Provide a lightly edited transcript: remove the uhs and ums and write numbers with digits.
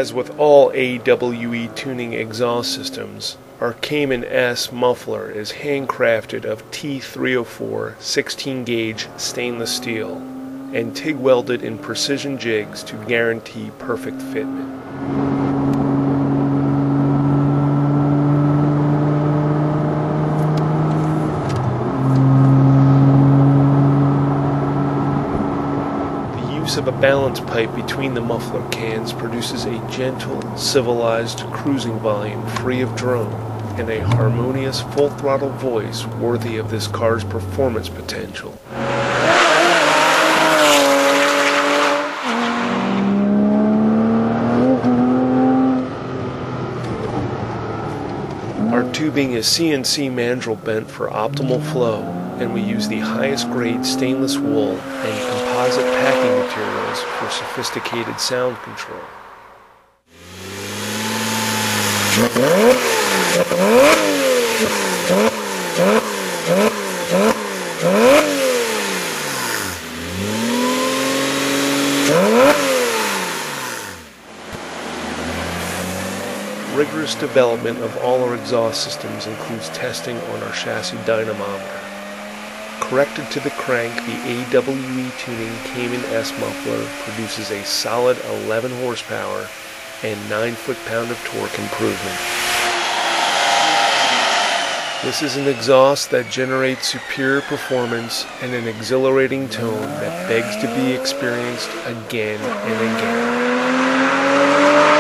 As with all A.W.E tuning exhaust systems, our Cayman S muffler is handcrafted of T304 16-gauge stainless steel and TIG welded in precision jigs to guarantee perfect fitment. Of a balance pipe between the muffler cans produces a gentle, civilized cruising volume free of drone and a harmonious full-throttle voice worthy of this car's performance potential. Our tubing is CNC mandrel bent for optimal flow, and we use the highest grade stainless wool and composite packing materials for sophisticated sound control. Rigorous development of all our exhaust systems includes testing on our chassis dynamometer. Corrected to the crank, the A.W.E tuning Cayman S muffler produces a solid 11 horsepower and 9 foot-pound of torque improvement. This is an exhaust that generates superior performance and an exhilarating tone that begs to be experienced again and again.